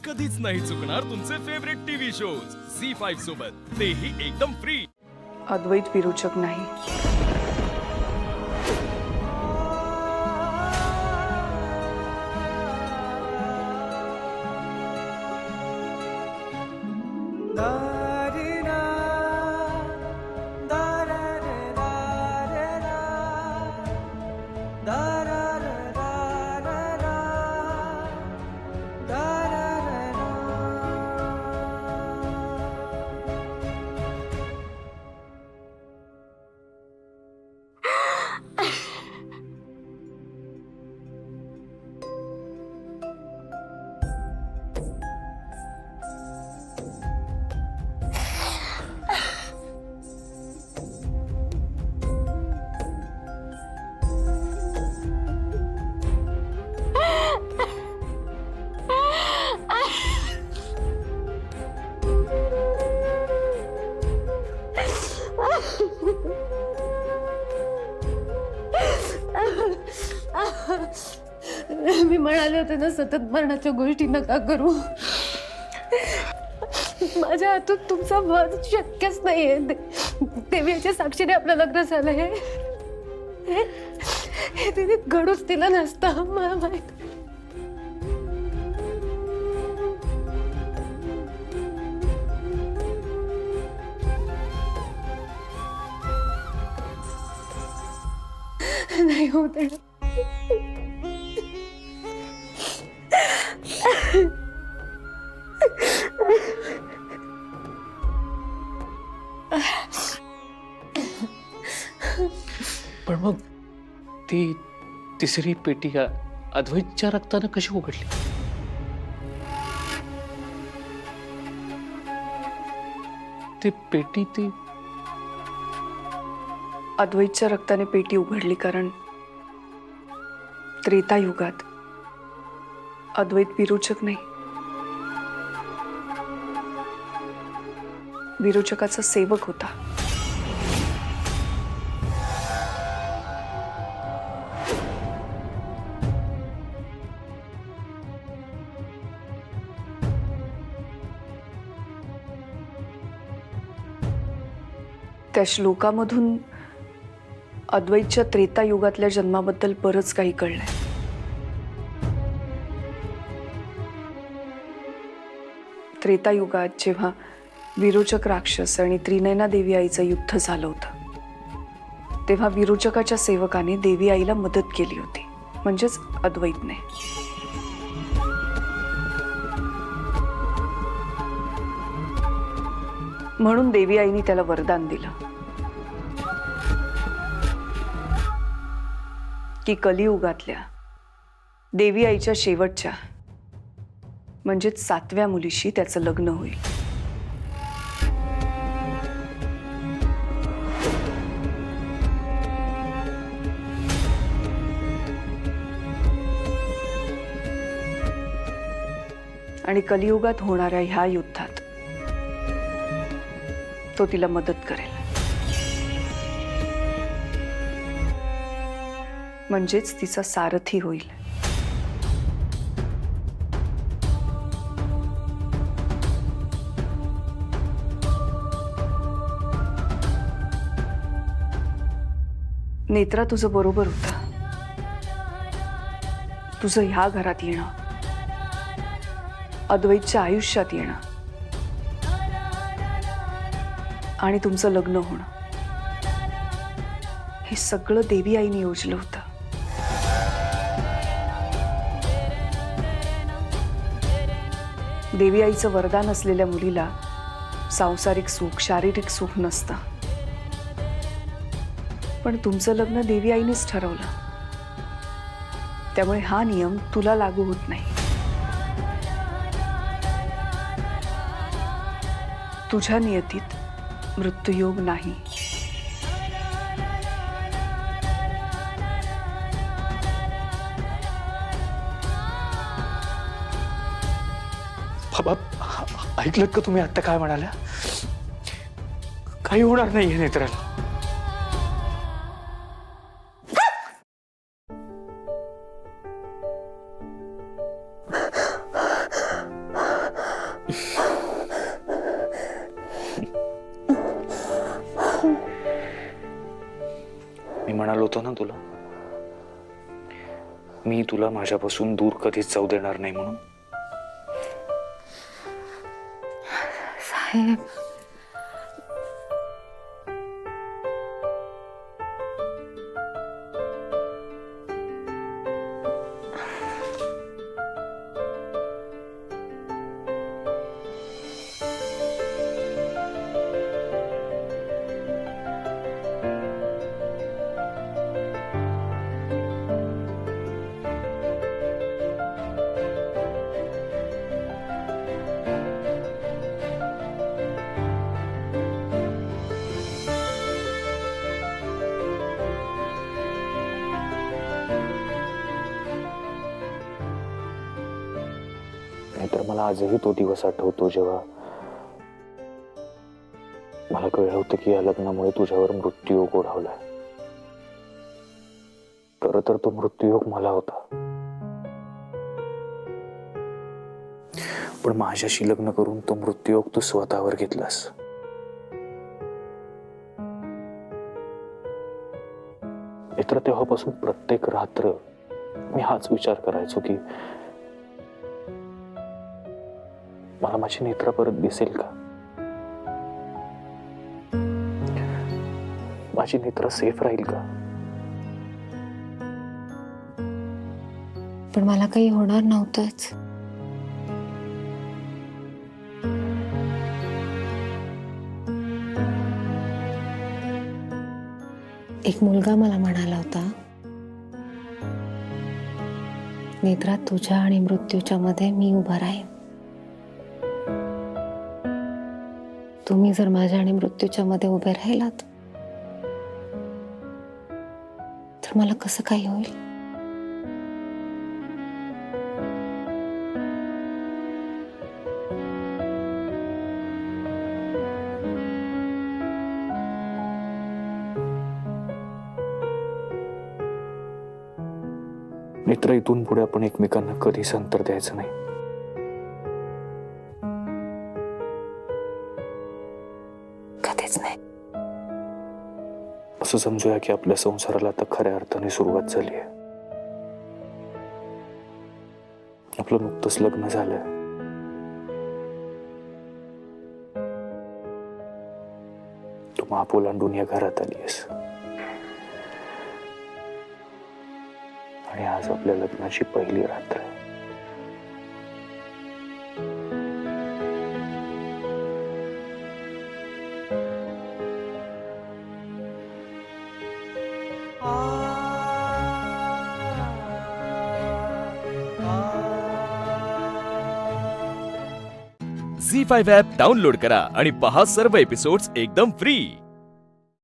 कधीच नाही चुकणार तुमचे फेवरेट टीव्ही शोज झी5 सोबत, तेही एकदम फ्री। अद्वैत विरोचक नाही। मी म्हणाले होते ना, सतत मरणाच्या गोष्टी नका करू। माझ्या हातून तुमचा वध शक्यच नाहीये। देवीच्या साक्षीने आपलं लग्न झालं हे तिने घडूच दिलं नसतं, मला माहित। नाही होत आहे। पण मग ती तिसरी पेटी अद्वैतच्या रक्ताने कशी उघडली? ती पेटी ती अद्वैतच्या रक्ताने पेटी उघडली कारण त्रेतायुगात अद्वैत विरोचक नाही, विरोचकाचा सेवक होता। त्या श्लोकामधून अद्वैतच्या त्रेतायुगातल्या जन्माबद्दल बरंच काही कळलंय। त्रेतायुगात जेव्हा विरोचक राक्षस आणि त्रिनयना देवी आईचं युद्ध झालं होतं, तेव्हा विरोचकाच्या सेवकाने देवी आईला मदत केली होती, म्हणजेच अद्वैतने। म्हणून देवी आईने त्याला वरदान दिलं की कलियुगातल्या देवी आईच्या शेवटच्या म्हणजेच 7व्या मुलीशी त्याचं लग्न होईल। आणि कलियुगात होणाऱ्या ह्या युद्धात तो तिला मदत करेल, म्हणजेच तिचा सारथी होईल। नेत्रा, तुझं बरोबर होतं। तुझं ह्या घरात येणं, अद्वैतच्या आयुष्यात येणं आणि तुमचं लग्न होणं, हे सगळं देवी आईने योजलं होतं। देवी आईचं वरदान असलेल्या मुलीला सांसारिक सुख, शारीरिक सुख नसतं, पण तुमचं लग्न देवी आईनेच ठरवलं, त्यामुळे हा नियम तुला लागू होत नाही। तुझ्या नियतीत मृत्यूयोग नाही। बाबा, ऐकलं का तुम्ही आता काय म्हणाल्या? काही होणार नाहीये नेत्राला। होतं ना तुला, मी तुला माझ्यापासून दूर कधीच जाऊ देणार नाही म्हणून. साहेब, नाहीतर मला आजही तो दिवस आठवतो जेव्हा मला कळलं होतं की या लग्नामुळे तुझ्यावर मृत्यूयोग ओढावलाय. खरं तर तो मृत्यूयोग मला होता, पण माझ्याशी लग्न करून तो मृत्यूयोग तू स्वतःवर घेतलास. मित्र, तेव्हापासून प्रत्येक रात्र मी हाच विचार करायचो की मला माझी नेत्रा परत दिसेल का, माझी नेत्रा सेफ राहील का. पण मला काही होणार नव्हतंच. एक मुलगा मला म्हणाला होता, नेत्रा, तुझ्या आणि मृत्यूच्या मध्ये मी उभा राहीन. तुम्ही जर माझ्या आणि मृत्यूच्या मध्ये उभे राहिलात तर मला कसं काही होईल. मित्र, इथून पुढे आपण एकमेकांना कधीच अंतर द्यायचं नाही. कधीच नाही. असं समजूया की आपल्या संसाराला आता खऱ्या अर्थाने सुरुवात झाली आहे. आपलं नुकतंच लग्न झालंय. तू माप ओलांडून या घरात आलीयस आणि आज आपल्या लग्नाची पहिली रात्र आहे. झी5 ॲप डाउनलोड करा आणि पहा सर्व एपिसोड्स एकदम फ्री.